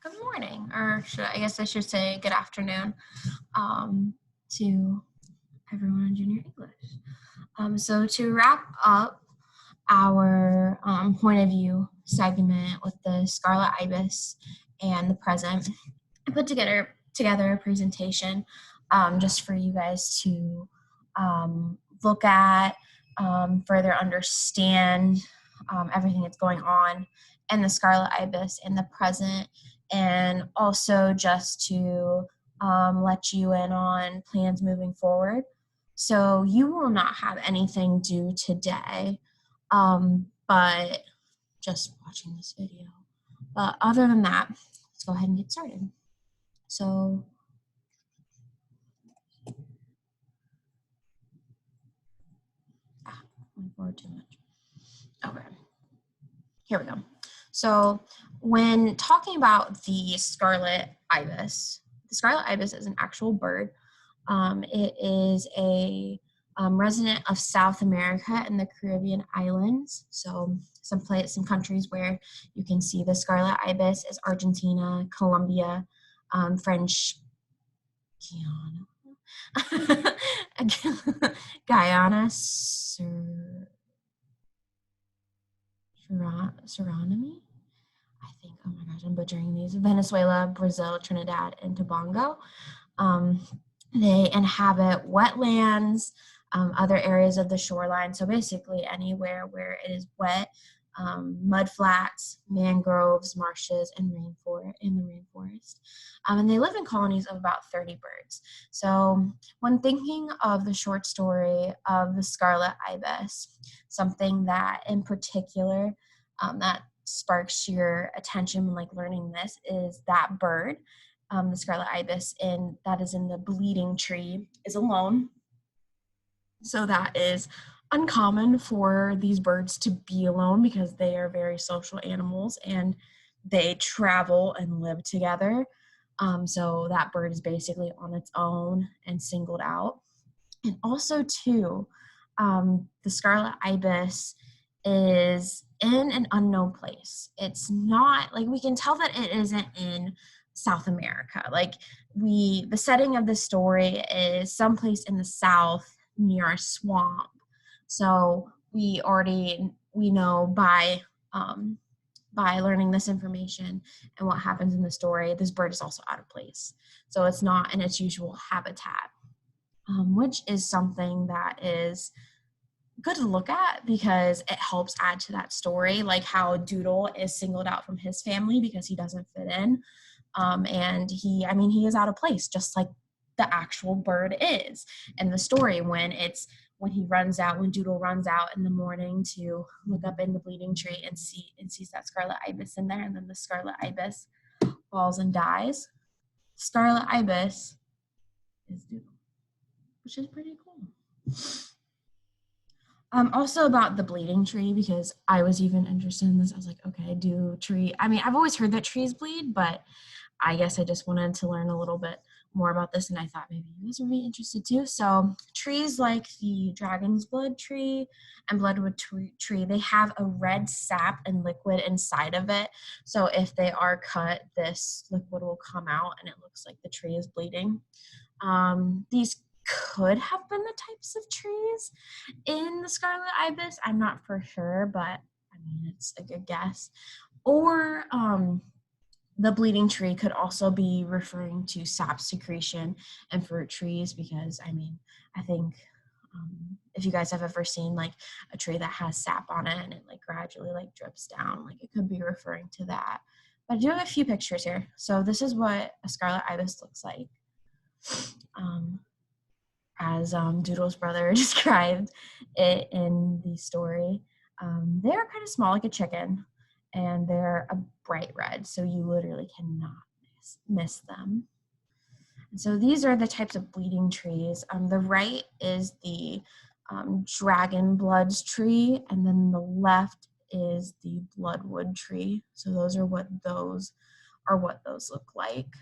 good morning, or I guess I should say good afternoon to everyone in junior English. So to wrap up our point of view segment with the Scarlet Ibis and the present, I put together a presentation just for you guys to look at, further understand everything that's going on in the Scarlet Ibis in the present, and also just to let you in on plans moving forward. So you will not have anything due today, but just watching this video. But other than that, let's go ahead and get started. So went forward too much. Okay, here we go. So when talking about the Scarlet Ibis, the Scarlet Ibis is an actual bird. It is a resident of South America and the Caribbean islands. So some countries where you can see the Scarlet Ibis is Argentina, Colombia, French Guiana, Guyana, Suriname. I think, oh my gosh, I'm butchering these. Venezuela, Brazil, Trinidad, and Tobago. They inhabit wetlands, other areas of the shoreline. So basically anywhere where it is wet, mud flats, mangroves, marshes, and in the rainforest. And they live in colonies of about 30 birds. So when thinking of the short story of the Scarlet Ibis, something that in particular that sparks your attention when learning this is that bird, the Scarlet Ibis, that is in the bleeding tree, is alone. So that is uncommon for these birds to be alone because they are very social animals and they travel and live together. So that bird is basically on its own and singled out. And also too, the Scarlet Ibis is in an unknown place. It's not, we can tell that it isn't in South America. The setting of the story is someplace in the South near a swamp. So we know by learning this information and what happens in the story, this bird is also out of place. So it's not in its usual habitat, which is something that is good to look at because it helps add to that story, like how Doodle is singled out from his family because he doesn't fit in. And he is out of place, just like the actual bird is in the story when Doodle runs out in the morning to look up in the bleeding tree and sees that Scarlet Ibis in there, and then the Scarlet Ibis falls and dies. Scarlet Ibis is Doodle, which is pretty cool. Also about the bleeding tree, because I was even interested in this. I was like, okay, I've always heard that trees bleed, but I guess I just wanted to learn a little bit more about this, and I thought maybe you guys would be interested too. So trees like the dragon's blood tree and bloodwood tree, they have a red sap and liquid inside of it. So if they are cut, this liquid will come out and it looks like the tree is bleeding. These could have been the types of trees in the Scarlet Ibis. I'm not for sure, but it's a good guess. Or the bleeding tree could also be referring to sap secretion and fruit trees, because I think if you guys have ever seen a tree that has sap on it and it gradually drips down, it could be referring to that. But I do have a few pictures here. So this is what a Scarlet Ibis looks like. As Doodle's brother described it in the story. They're kind of small, like a chicken, and they're a bright red, so you literally cannot miss them. And so these are the types of bleeding trees. The right is the dragon bloods tree, and then the left is the bloodwood tree. So those are what those look like.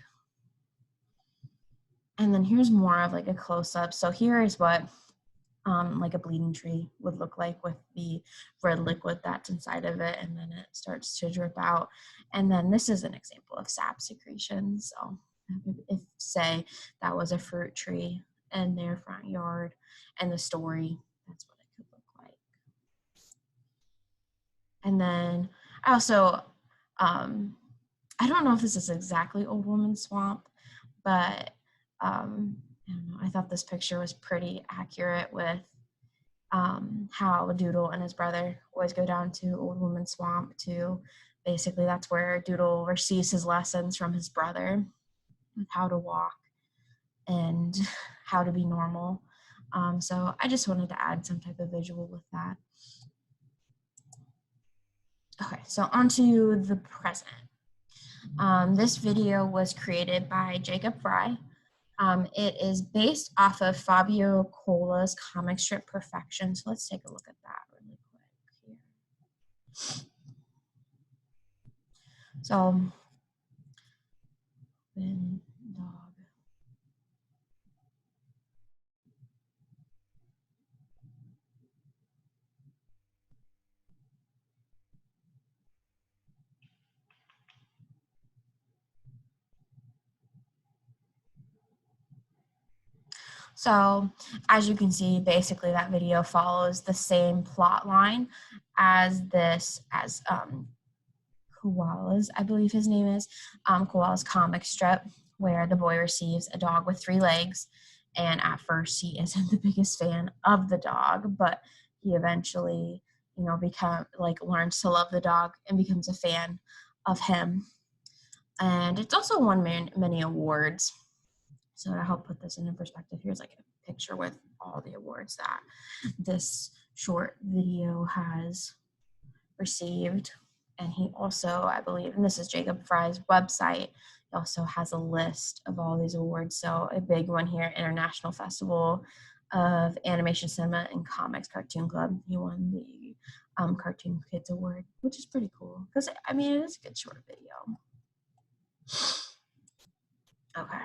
And then here's more of a close-up. So here is what like a bleeding tree would look like, with the red liquid that's inside of it, and then it starts to drip out. And then this is an example of sap secretion. So if say that was a fruit tree in their front yard and the story, that's what it could look like. And then I also, I don't know if this is exactly Old Woman Swamp, but I don't know, I thought this picture was pretty accurate with how Doodle and his brother always go down to Old Woman Swamp to, basically that's where Doodle receives his lessons from his brother with how to walk and how to be normal. So I just wanted to add some type of visual with that. Okay, so on to the present. This video was created by Jacob Fry. It is based off of Fabio Cola's comic strip Perfection. So let's take a look at that really quick here. So, dog. So as you can see, basically that video follows the same plot line as Koala's, I believe his name is, Koala's comic strip, where the boy receives a dog with 3 legs. And at first he isn't the biggest fan of the dog, but he eventually, learns to love the dog and becomes a fan of him. And it's also won many awards. So to help put this into perspective, here's like a picture with all the awards that this short video has received. And he also, I believe, and this is Jacob Fry's website, he also has a list of all these awards. So a big one here, International Festival of Animation Cinema and Comics Cartoon Club. He won the Cartoon Kids Award, which is pretty cool because, I mean, it is a good short video. Okay.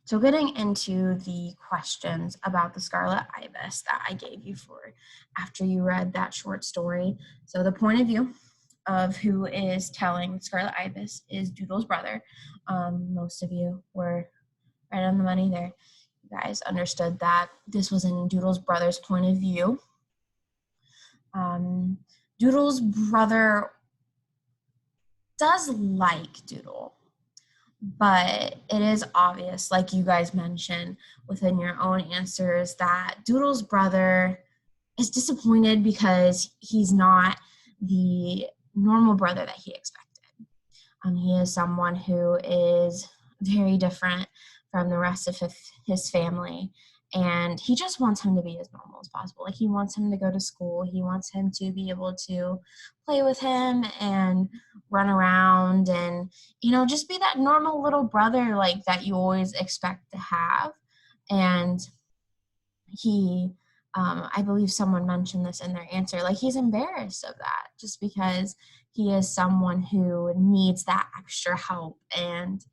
So getting into the questions about the Scarlet Ibis that I gave you for after you read that short story. So the point of view of who is telling Scarlet Ibis is Doodle's brother. Most of you were right on the money there. You guys understood that this was in Doodle's brother's point of view. Doodle's brother does like Doodle, but it is obvious, like you guys mentioned within your own answers, that Doodle's brother is disappointed because he's not the normal brother that he expected. He is someone who is very different from the rest of his family, and he just wants him to be as normal as possible. Like, he wants him to go to school, he wants him to be able to play with him and run around and, just be that normal little brother like that you always expect to have. And he, I believe someone mentioned this in their answer, like, he's embarrassed of that just because he is someone who needs that extra help. And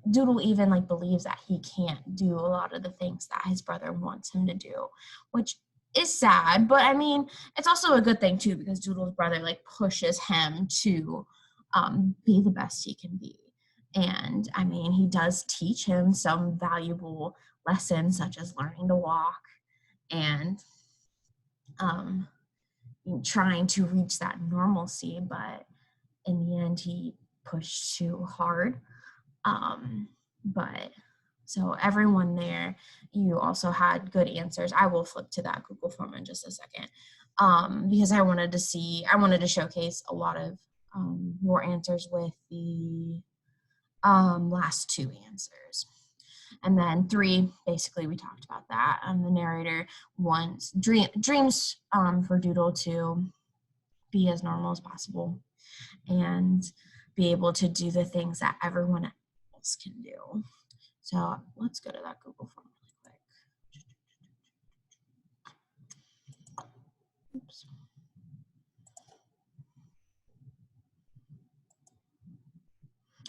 Doodle even believes that he can't do a lot of the things that his brother wants him to do, which is sad. But I mean, it's also a good thing too, because Doodle's brother pushes him to be the best he can be. And I mean, he does teach him some valuable lessons, such as learning to walk and trying to reach that normalcy. But in the end, he pushed too hard. But so everyone there, you also had good answers. I will flip to that Google form in just a second, because I wanted to showcase a lot of your answers with the last 2 answers. And then 3, basically we talked about that. The narrator wants dreams for Doodle to be as normal as possible and be able to do the things that everyone else can do. So let's go to that Google form really quick. Oops.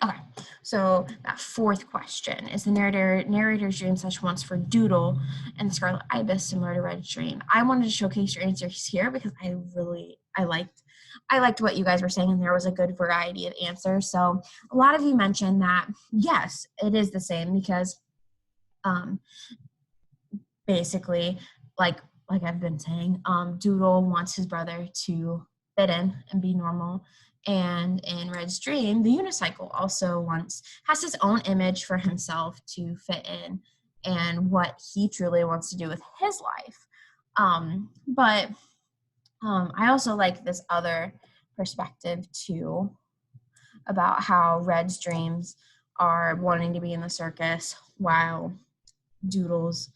Okay, So that fourth question is the narrator's dream such once for Doodle and the Scarlet Ibis similar to Red's dream. I wanted to showcase your answers here because I liked what you guys were saying, and there was a good variety of answers. So a lot of you mentioned that yes, it is the same because basically, like I've been saying, Doodle wants his brother to fit in and be normal. And in Red's dream, the unicycle also has his own image for himself to fit in and what he truly wants to do with his life. But I also like this other perspective too about how Red's dreams are wanting to be in the circus while Doodle's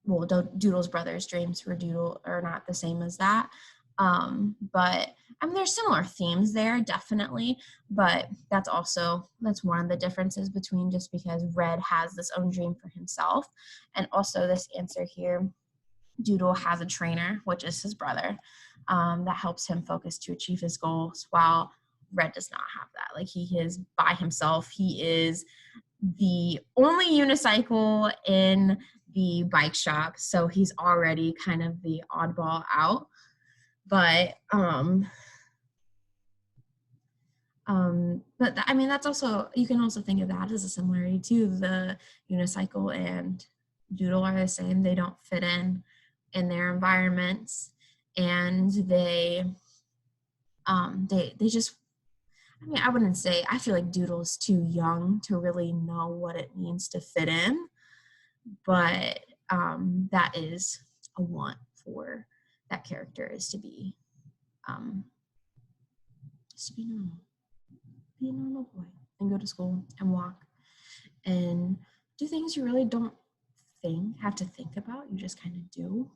brother's dreams for Doodle are not the same as that. But I mean, there's similar themes there, definitely. But that's one of the differences between just because Red has this own dream for himself. And also this answer here, Doodle has a trainer, which is his brother, that helps him focus to achieve his goals, while Red does not have that. Like, he is by himself. He is the only unicycle in the bike shop, so he's already kind of the oddball out. But I mean, that's also, you can also think of that as a similarity too. The unicycle and Doodle are the same. They don't fit in their environments, and they just, I mean, I wouldn't say, I feel like Doodle's too young to really know what it means to fit in, but that is a want for that character is to be normal. Be a normal boy and go to school and walk and do things you really don't have to think about. You just kind of do.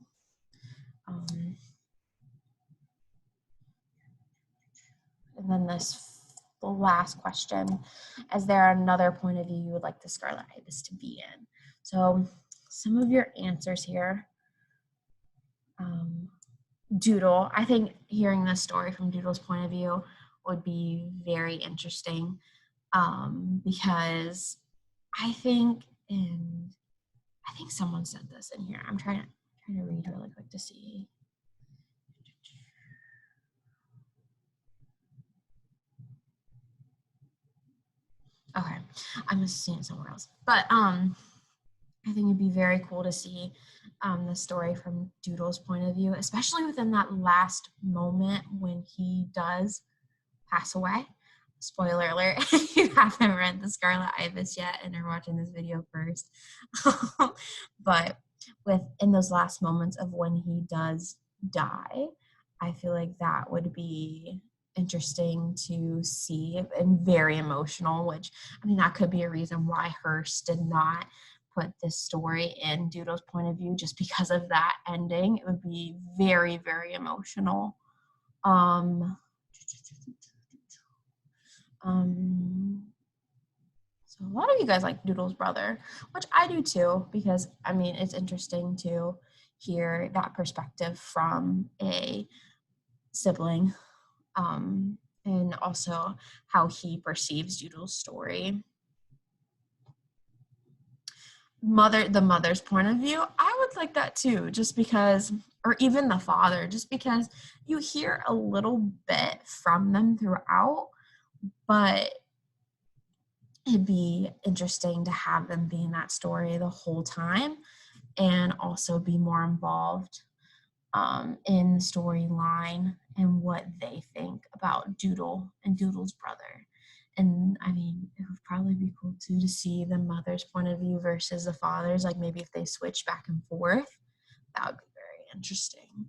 And then the last question, is there another point of view you would like the Scarlet Ibis to be in? So some of your answers here. Doodle, I think hearing this story from Doodle's point of view would be very interesting, because I think someone said this in here. I'm trying to read really quick to see. Okay, I must have seen it somewhere else. But I think it'd be very cool to see the story from Doodle's point of view, especially within that last moment when he does pass away. Spoiler alert, if you haven't read The Scarlet Ibis yet and are watching this video first. But in those last moments of when he does die, I feel like that would be interesting to see and very emotional, which, I mean, that could be a reason why Hearst did not put this story in Doodle's point of view, just because of that ending. It would be very, very emotional. So a lot of you guys like Doodle's brother, which I do too, because I mean, it's interesting to hear that perspective from a sibling, and also how he perceives Doodle's story. The mother's point of view, I would like that too, just because, or even the father, just because you hear a little bit from them throughout, but it'd be interesting to have them be in that story the whole time and also be more involved in the storyline and what they think about Doodle and Doodle's brother. And I mean, it would probably be cool too to see the mother's point of view versus the father's, like maybe if they switch back and forth, that would be very interesting.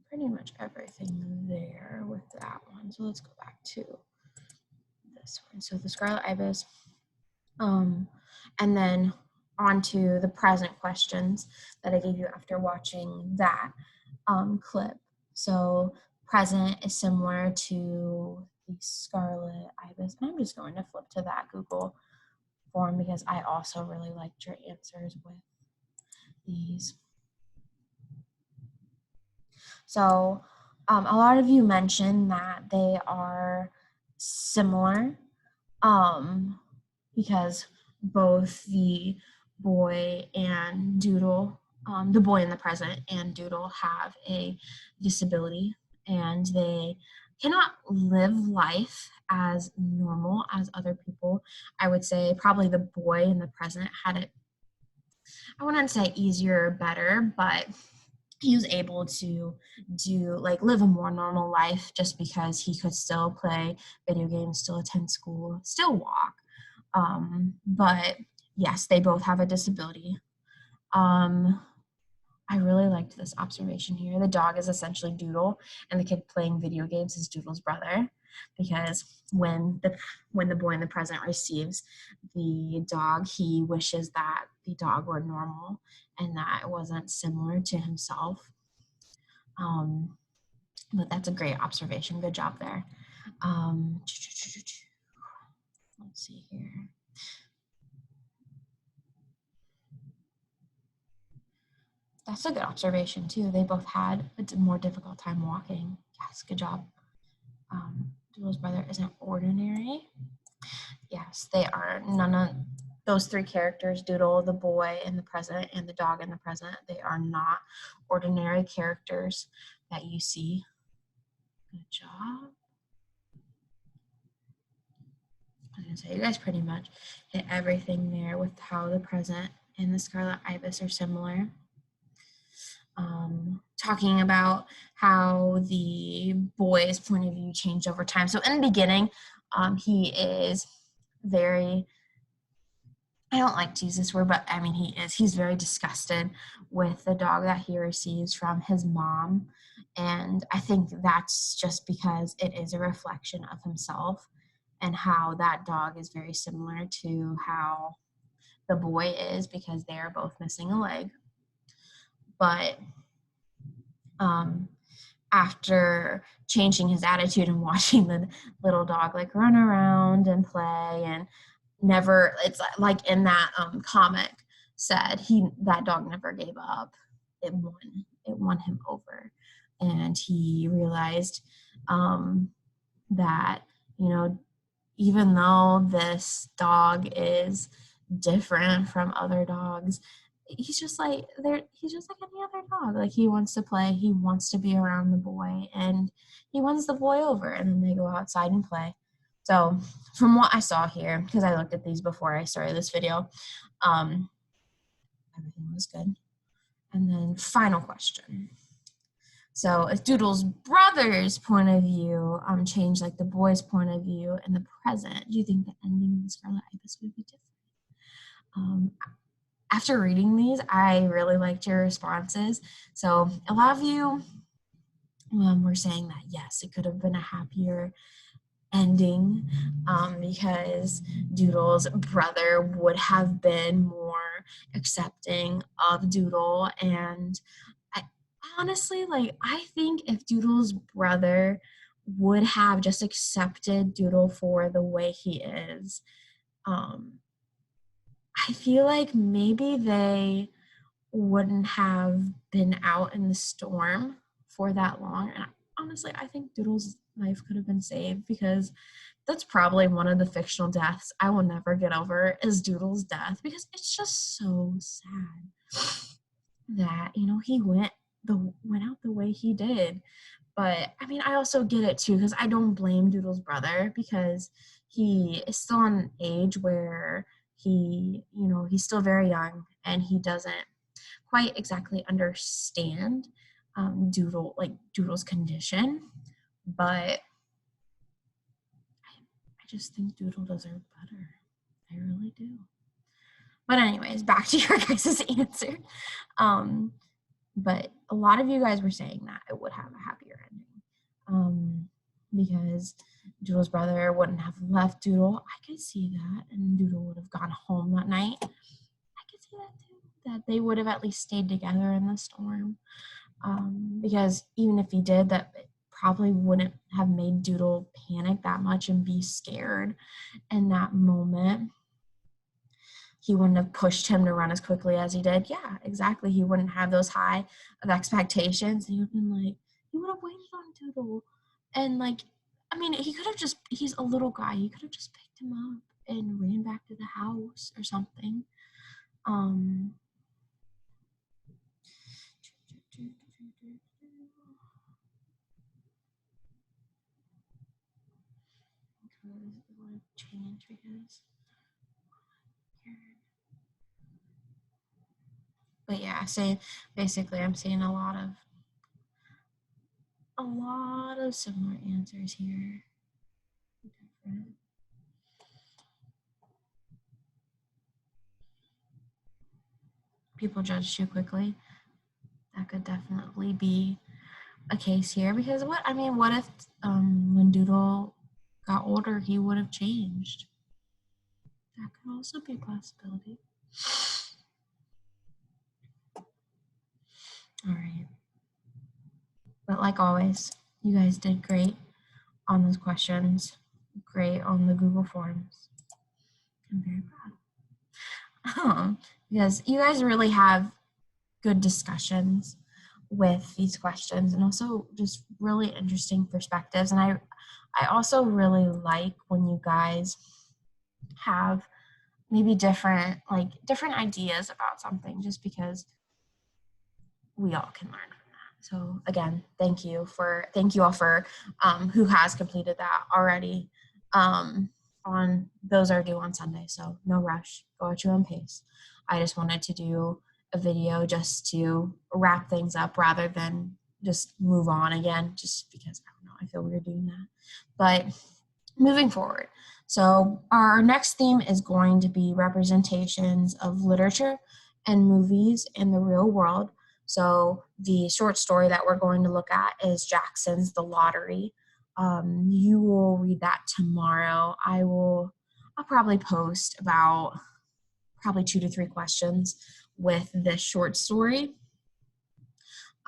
Pretty much everything there with that one. So let's go back to this one. So the Scarlet Ibis, and then on to the present questions that I gave you after watching that clip. So present is similar to the Scarlet Ibis. And I'm just going to flip to that Google form because I also really liked your answers with these. So A lot of you mentioned that they are similar, because both the boy and Doodle, the boy in the present and Doodle have a disability, and they cannot live life as normal as other people. I would say probably the boy in the present had it, I wouldn't say easier or better, but he was able to live a more normal life just because he could still play video games, still attend school, still walk. But yes, they both have a disability. I really liked this observation here. The dog is essentially Doodle, and the kid playing video games is Doodle's brother, because when the boy in the present receives the dog, he wishes that the dog were normal and that it wasn't similar to himself. But that's a great observation. Good job there. Let's see here. That's a good observation too. They both had a more difficult time walking. Yes, good job. Doodle's brother isn't ordinary. Yes, they are. None of those three characters, Doodle, the boy in the present, and the dog in the present, they are not ordinary characters that you see. Good job. I was gonna say, you guys pretty much hit everything there with how the present and the Scarlet Ibis are similar. Talking about how the boy's point of view changed over time. So in the beginning, he is very, I don't like to use this word, but I mean, he's very disgusted with the dog that he receives from his mom. And I think that's just because it is a reflection of himself, and how that dog is very similar to how the boy is, because they are both missing a leg. But after changing his attitude and watching the little dog like run around and play and never, it's like in that comic said, that dog never gave up. It won him over. And he realized that, even though this dog is different from other dogs, he's just like any other dog. Like, he wants to play, he wants to be around the boy, and he wins the boy over, and then they go outside and play. So from what I saw here, because I looked at these before I started this video, everything was good. And then final question. So if Doodle's brother's point of view changed like the boy's point of view in the present, do you think the ending of the Scarlet Ibis would be different? After reading these, I really liked your responses. So a lot of you were saying that, yes, it could have been a happier ending, because Doodle's brother would have been more accepting of Doodle. And honestly, I think if Doodle's brother would have just accepted Doodle for the way he is, I feel like maybe they wouldn't have been out in the storm for that long. And honestly, I think Doodle's life could have been saved, because that's probably one of the fictional deaths I will never get over, is Doodle's death, because it's just so sad that, he went out the way he did. But I mean, I also get it too, because I don't blame Doodle's brother, because he is still on an age where he's still very young, and he doesn't quite exactly understand Doodle's condition. But I just think Doodle deserved better. I really do. But anyways, back to your guys' answer. But a lot of you guys were saying that it would have a happier ending, because Doodle's brother wouldn't have left Doodle. I could see that, and Doodle would have gone home that night. I could see that too, that they would have at least stayed together in the storm, because even if he did, that probably wouldn't have made Doodle panic that much and be scared in that moment. He wouldn't have pushed him to run as quickly as he did. Yeah, exactly. He wouldn't have those high of expectations. He would have been like, he would have waited on Doodle. And like, I mean, he's a little guy. He could have just picked him up and ran back to the house or something. Change because but yeah, basically I'm seeing a lot of similar answers here. Different. People judge too quickly. That could definitely be a case here because what if when Doodle got older he would have changed? That could also be a possibility. All right. But like always, you guys did great on those questions. Great on the Google Forms. I'm very proud. Because you guys really have good discussions with these questions and also just really interesting perspectives. And I also really like when you guys have maybe different ideas about something just because we all can learn from that. So again, thank you all for who has completed that already. On those are due on Sunday, so no rush. Go at your own pace. I just wanted to do a video just to wrap things up rather than just move on again, just because I don't know, I feel weird doing that. But moving forward, so our next theme is going to be representations of literature and movies in the real world. So the short story that we're going to look at is Jackson's The Lottery. You will read that tomorrow. I'll probably post about 2 to 3 questions with this short story.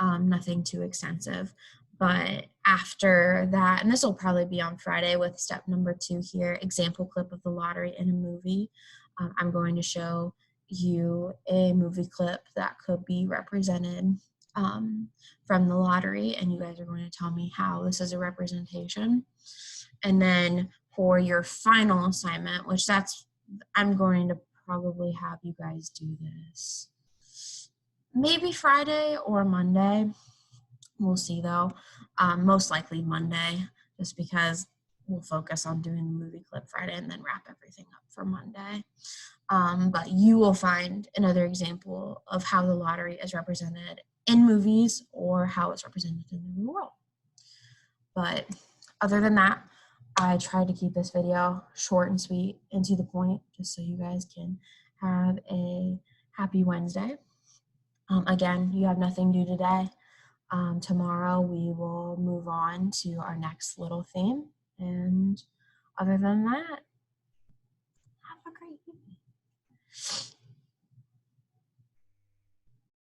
Nothing too extensive. But after that, and this will probably be on Friday with step number 2 here, example clip of the lottery in a movie. I'm going to show you a movie clip that could be represented from the lottery, and you guys are going to tell me how this is a representation. And then for your final assignment, I'm going to probably have you guys do this maybe Friday or Monday. We'll see though. Most likely Monday, just because we'll focus on doing the movie clip Friday and then wrap everything up for Monday. But you will find another example of how the lottery is represented in movies or how it's represented in the real world. But other than that, I tried to keep this video short and sweet and to the point, just so you guys can have a happy Wednesday. Again, you have nothing due today. Tomorrow we will move on to our next little theme. And other than that,